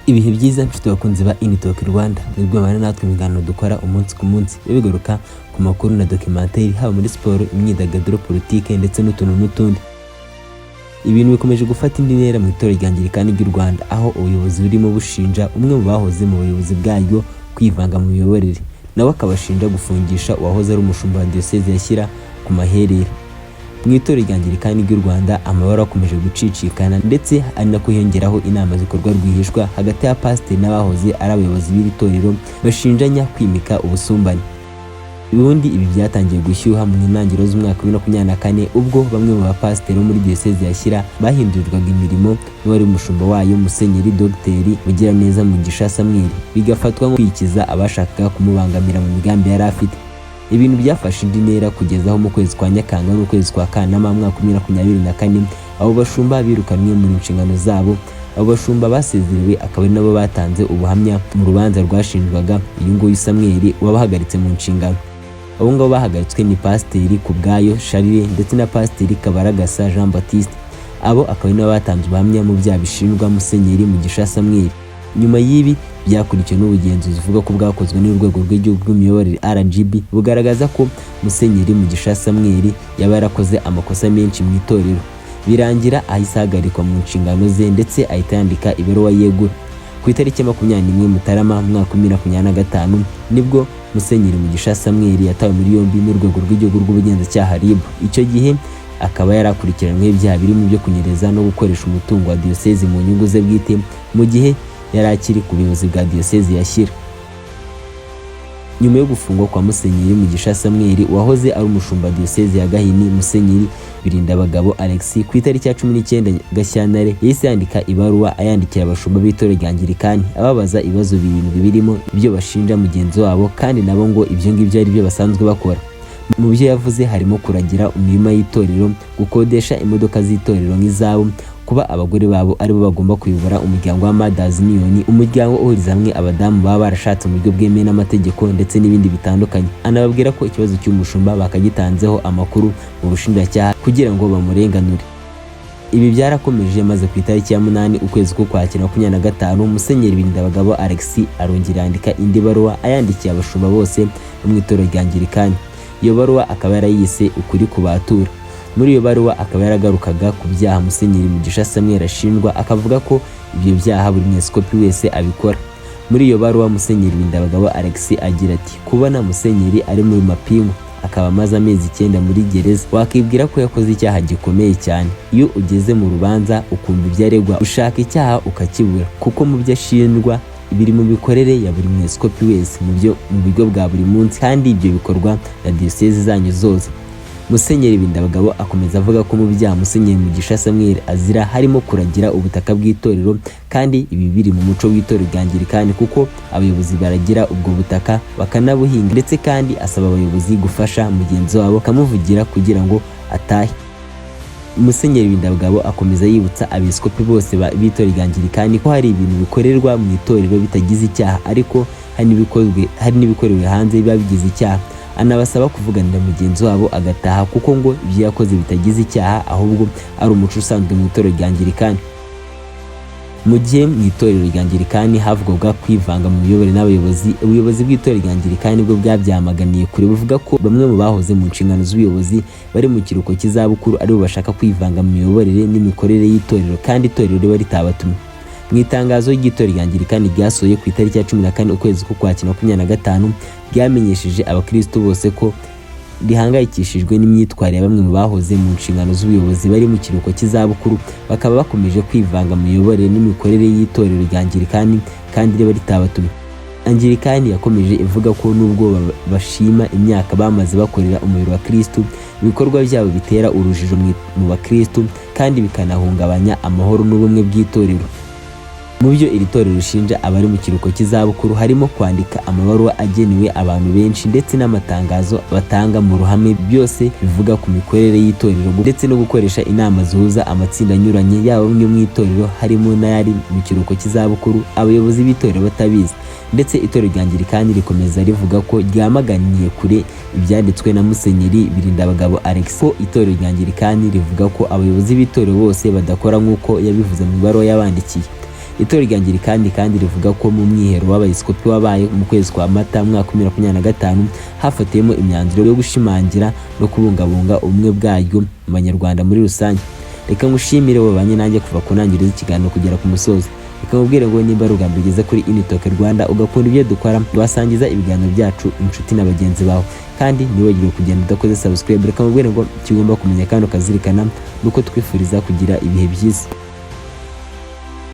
Ibihe byiza mfite abakunzi ba Initalk Rwanda, nibwo bana natwe ibiganiro dukora umunsi ku munsi bigaruka ku makuru na documentaire haba muri siporo, imyidagaduro, politike ndetse n'utuntu n'utundi. Ibintu bikomeje gufata indi ntera mu itorero rya Anglikani ry'u Rwanda, aho ubuyobozi burimo bushinja umwe mu bahoze mu buyobozi bwaryo kwivanga mu miyoborere, nawe akabashinja gufungisha uwahoze ari umushumba wa Diocese ya Shyira ku maherere. Mu itorero rya Anglikani ry'u Rwanda amabara akomeje gucicikana, ndetse ari nako hiyongeraho inama zikorwa rwihishwa hagati ya pasiteri n'abahoze ari abayobozi b'iri torero bashinjanya kwimika ubusumbane. Ubundi ibi byatangiye gushyuha mu ntangiriro z'umwaka wa 2024 ubwo bamwe mu bapasiteri bo muri Diocese ya Shyira bahindurirwaga imirimo n'uwari umushumba wayo Musenyeri Dr Mugiraneza Mugisha Samuel, bigafatwa nko kwikiza abashakaga kumubangamira mu migambi yari afite. Ibintu byafashe indi ntera kugeza aho mu kwezi kwa Nyakanga n'ukwezi kwa Kanama mu mwaka wa 2024 abo bashumba birukanwe mu nshingano zabo. Abo bashumba basezerewe akaba ari nabo batanze ubuhamya mu rubanza rwashinjwaga uyu nguyu Samuel wabahagaritse mu nshingano. Abo ngabo bahagaritswe ni Pasiteri Kubwayo Charles ndetse na Pasiteri Kabaragasa Jean Baptiste. Abo akaba ari nabo batanze ubuhamya mu byaha bishinjwa Musenyeri Mugisha Samuel. Nyuma y'ibi byakurikiwe n'ubugenzuzi uvuga ko bwakozwe n'urwego rw'igihugu rw'imiyoborere RGB bugaragaza ko Musenyeri Mugisha Samuel yaba yarakoze amakosa menshi mu itorero, birangira ahise ahagarikwa mu nshingano ze ndetse ahita yandika ibaruwa yegura. Ku itariki 21 Mutarama mu mwaka wa 2025 nibwo Musenyeri Mugisha Samuel yatawe muri yombi n'urwego rw'igihugu rw'ubugenzacyaha RIB. Icyo gihe akaba yarakurikiranywe ibyaha birimo byo kunyereza no gukoresha umutungo wa Diocese mu nyungu ze bwite mu gihe yari akiri ku buyobozi bwa Diocese ya Shyira. Nyuma yo gufungwa kwa Musenyeri Mugisha Samuel wahoze ari umushumba Diocese ya Gahini, Musenyeri Birindabagabo Alex ku itariki ya 19 Gashyantare yahise yandika ibaruwa ayandikira abashumba b'itorero rya Anglikani ababaza ibibazo birindwi birimo ibyo bashinja mugenzi wabo, kandi nabo ngo ibyo ngibyo ari byo basanzwe bakora. Mu byo yavuze harimo kuragira imirima y'itorero, gukodesha imodoka z'itorero nk'izabo, kuba abagore babo aribo bagomba kuyobora umuryango wa Mothers Union, umuryango uhuriza hamwe abadamu baba barashatse mu buryo bwemewe n'amategeko, ndetse n'ibindi bitandukanye. Anababwira ko ikibazo cy'umushumba bakagitanzeho amakuru mu bushinjacyaha kugira ngo bamurenganure. Ibi byarakomeje maze ku itariki ya 8 ukwezi ko kwakira 2025 Musenyeri Birindabagabo Alex arongera yandika indi baruwa ayandikiye abashumba bose bo mu itorero rya Anglikani. Iyo baruwa akaba yarayise ukuri kubatura. Muri iyo baruwa akaba yaragarukaga ku byaha Musenyeri Mugisha Samuel ashinjwa, akavuga ko ibyo byaha buri mwepiskopi wese abikora. Muri iyo baruwa Musenyeri Birindabagabo Alex agira ati kubona Musenyeri ari muri mapingu akaba amaze amezi 9 muri gereza, wakibwira ko yakoze icyaha gikomeye cyane. Iyo ugeze mu rubanza ukumva ibyaregwa ushaka icyaha ukakibura, kuko mu byo ashinjwa biri mu bikorere ya buri mwepiskopi wese mu bigo bwa buri munsi, kandi ibyo bikorwa na Diocese zanyu zose. Musenyeri Birindabagabo akomeza avuga ko mu byaha Musenyeri Mugisha Samuel azira harimo kuragira ubutaka bw'itorero, kandi ibi biri mu muco w'itorero rya Anglikani kuko abayobozi baragira ubwo butaka bakanabuhinga, ndetse kandi asaba abayobozi gufasha mugenzi wabo kamuvugira kugira ngo atahe. Musenyeri Birindabagabo akomeza yibutsa abepiskopi bose b'itorero rya Anglikani ko hari ibintu bikorerwa mu itorero bitagize icyaha, ariko hari n'ibikorewe hanze biba bigize icyaha. Anabasaba kuvuganira mugenzi wabo agataha, kuko ngo ibyo yakoze bitagize icyaha ahubwo ari umuco usanzwe mu itorero rya Anglikani. Mu gihe mu itorero rya Anglikani havugwaga kwivanga mu miyoborere n'abayobozi, ubuyobozi bw'itorero rya Anglikani bwo bwabyamaganiye kure, buvuga ko bamwe mu bahoze mu nshingano z'ubuyobozi bari mu kiruhuko cy'izabukuru aribo bashaka kwivanga mu miyoborere n'imikorere y'itorero, kandi itorero riba ritabatumye. Mu itangazo ry'itorero rya Anglikani ryasohoye ku itariki ya 14 ukwezi ko kwakira 2025 ryamenyesheje abakristo bose ko rihangayikishijwe n'imyitwarire ya bamwe mu bahoze mu nshingano z'ubuyobozi bari mu kiruhuko cy'izabukuru, bakaba bakomeje kwivanga mu miyoborere n'imikorere y'itorero rya Anglikani kandi riba ritabatumye. Anglikani yakomeje ivuga ko nubwo bashima imyaka bamaze bakorera umubiri wa Kristo, ibikorwa byabo bitera urujijo mu bakristo kandi bikanahungabanya amahoro n'ubumwe bw'itorero. Mu byo iri torero rishinja abari mu kiruhuko cy'izabukuru harimo kwandika amabaruwa agenewe abantu benshi, ndetse n'amatangazo batanga mu ruhame, byose bivuga ku mikorere y'itorero, ndetse no gukoresha inama zihuza amatsinda anyuranye yaba bamwe mu itorero harimo n'ayari mu kiruhuko cy'izabukuru abayobozi b'itorero batabizi. Ndetse itorero rya Anglikani rikomeza rivuga ko ryamaganiye kure ibyanditswe na Musenyeri Birindabagabo Alex, ko itorero rya Anglikani rivuga ko abayobozi b'itorero bose badakora nk'uko yabivuze mu ibaruwa yabandikiye. Itorero rya Anglikani kandi rivuga ko mu mwihero w'abepiskopi wabaye mu kwezi kwa Mata mwaka 2025 hafatiyemo imyanzuro yo gushimangira no kubungabunga ubumwe bwaryo mu Banyarwanda muri rusange. Reka ngushimire wabanye nanjye kuva ku ntangiriro z'ikiganiro kugera ku musozo. Reka mubwire ngo nimba ari ubwa mbere ugeze kuri Initalk Rwanda ugakunda ibyo dukora, wasangiza ibiganiro byacu inshuti na bagenzi bawe, kandi ntiwibagirwe kugenda udakoze subscribe. Reka mubwire ngo kigomba kumenya kandi ukazirikana nuko twifuriza kugira ibihe byiza.